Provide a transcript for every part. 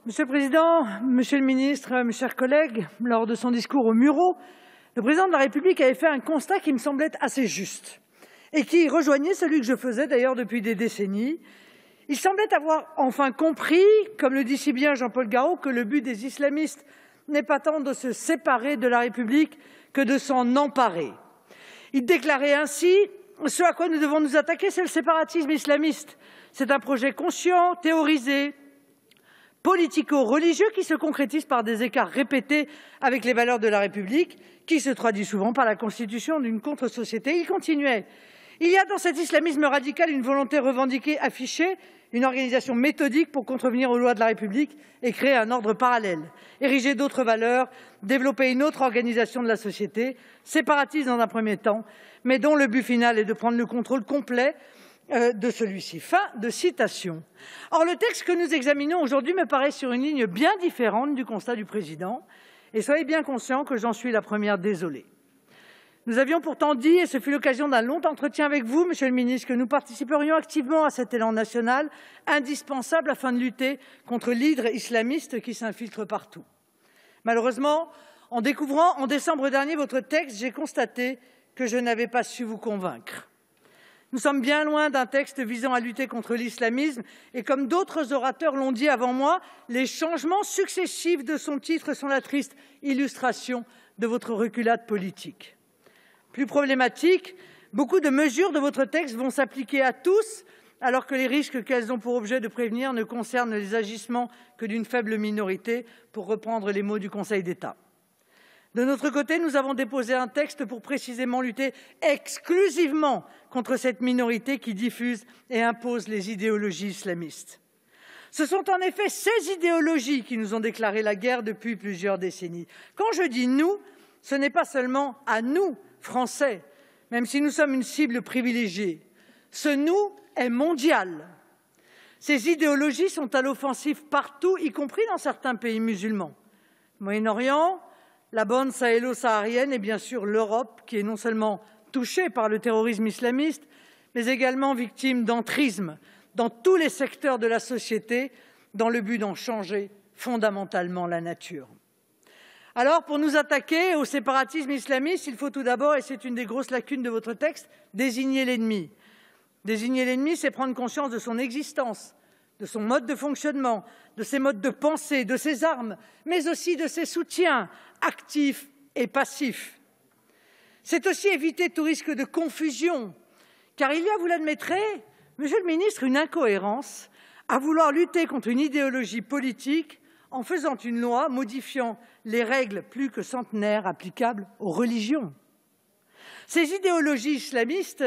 Monsieur le Président, Monsieur le Ministre, mes chers collègues, lors de son discours aux Mureaux, le Président de la République avait fait un constat qui me semblait assez juste et qui rejoignait celui que je faisais d'ailleurs depuis des décennies. Il semblait avoir enfin compris, comme le dit si bien Jean-Paul Garot, que le but des islamistes n'est pas tant de se séparer de la République que de s'en emparer. Il déclarait ainsi « Ce à quoi nous devons nous attaquer, c'est le séparatisme islamiste. C'est un projet conscient, théorisé, politico-religieux qui se concrétise par des écarts répétés avec les valeurs de la République, qui se traduit souvent par la constitution d'une contre-société. » Il continuait « Il y a dans cet islamisme radical une volonté revendiquée, affichée, une organisation méthodique pour contrevenir aux lois de la République et créer un ordre parallèle, ériger d'autres valeurs, développer une autre organisation de la société, séparatiste dans un premier temps, mais dont le but final est de prendre le contrôle complet de celui-ci. » Fin de citation. Or, le texte que nous examinons aujourd'hui me paraît sur une ligne bien différente du constat du Président, et soyez bien conscients que j'en suis la première désolée. Nous avions pourtant dit, et ce fut l'occasion d'un long entretien avec vous, Monsieur le Ministre, que nous participerions activement à cet élan national, indispensable afin de lutter contre l'hydre islamiste qui s'infiltre partout. Malheureusement, en découvrant en décembre dernier votre texte, j'ai constaté que je n'avais pas su vous convaincre. Nous sommes bien loin d'un texte visant à lutter contre l'islamisme et comme d'autres orateurs l'ont dit avant moi, les changements successifs de son titre sont la triste illustration de votre reculade politique. Plus problématique, beaucoup de mesures de votre texte vont s'appliquer à tous, alors que les risques qu'elles ont pour objet de prévenir ne concernent les agissements que d'une faible minorité, pour reprendre les mots du Conseil d'État. De notre côté, nous avons déposé un texte pour précisément lutter exclusivement contre cette minorité qui diffuse et impose les idéologies islamistes. Ce sont en effet ces idéologies qui nous ont déclaré la guerre depuis plusieurs décennies. Quand je dis « nous », ce n'est pas seulement à nous, Français, même si nous sommes une cible privilégiée. Ce « nous » est mondial. Ces idéologies sont à l'offensive partout, y compris dans certains pays musulmans. Moyen-Orient, la bande sahélo-saharienne et bien sûr l'Europe, qui est non seulement touchée par le terrorisme islamiste, mais également victime d'entrisme dans tous les secteurs de la société, dans le but d'en changer fondamentalement la nature. Alors, pour nous attaquer au séparatisme islamiste, il faut tout d'abord, et c'est une des grosses lacunes de votre texte, désigner l'ennemi. Désigner l'ennemi, c'est prendre conscience de son existence, de son mode de fonctionnement, de ses modes de pensée, de ses armes, mais aussi de ses soutiens actifs et passifs. C'est aussi éviter tout risque de confusion, car il y a, vous l'admettrez, Monsieur le Ministre, une incohérence à vouloir lutter contre une idéologie politique en faisant une loi modifiant les règles plus que centenaires applicables aux religions. Ces idéologies islamistes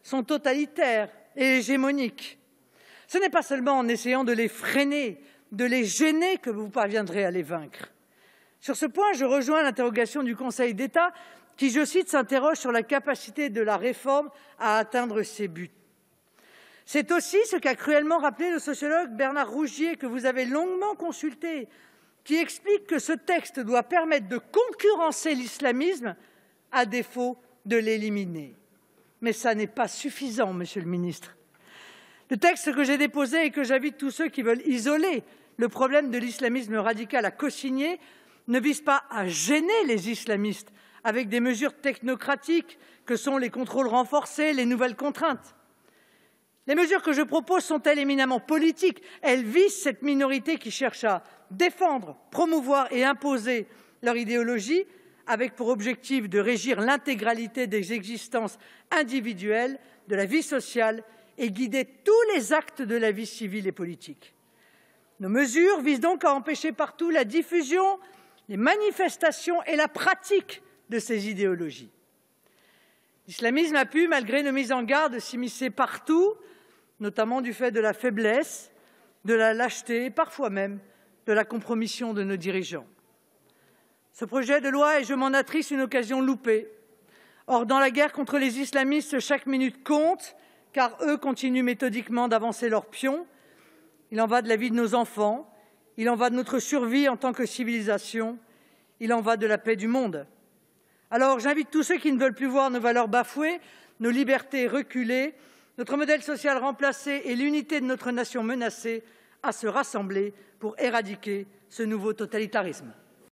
sont totalitaires et hégémoniques. Ce n'est pas seulement en essayant de les freiner, de les gêner que vous parviendrez à les vaincre. Sur ce point, je rejoins l'interrogation du Conseil d'État qui, je cite, s'interroge sur la capacité de la réforme à atteindre ses buts. C'est aussi ce qu'a cruellement rappelé le sociologue Bernard Rougier, que vous avez longuement consulté, qui explique que ce texte doit permettre de concurrencer l'islamisme à défaut de l'éliminer. Mais ça n'est pas suffisant, Monsieur le Ministre. Le texte que j'ai déposé et que j'invite tous ceux qui veulent isoler le problème de l'islamisme radical à cosigner ne vise pas à gêner les islamistes avec des mesures technocratiques que sont les contrôles renforcés, les nouvelles contraintes. Les mesures que je propose sont-elles éminemment politiques. Elles visent cette minorité qui cherche à défendre, promouvoir et imposer leur idéologie avec pour objectif de régir l'intégralité des existences individuelles, de la vie sociale et guider tous les actes de la vie civile et politique. Nos mesures visent donc à empêcher partout la diffusion, les manifestations et la pratique de ces idéologies. L'islamisme a pu, malgré nos mises en garde, s'immiscer partout, notamment du fait de la faiblesse, de la lâcheté et parfois même de la compromission de nos dirigeants. Ce projet de loi est, je m'en attriste, une occasion loupée. Or, dans la guerre contre les islamistes, chaque minute compte, car eux continuent méthodiquement d'avancer leurs pions. Il en va de la vie de nos enfants, il en va de notre survie en tant que civilisation, il en va de la paix du monde. Alors, j'invite tous ceux qui ne veulent plus voir nos valeurs bafouées, nos libertés reculées, notre modèle social remplacé et l'unité de notre nation menacée à se rassembler pour éradiquer ce nouveau totalitarisme.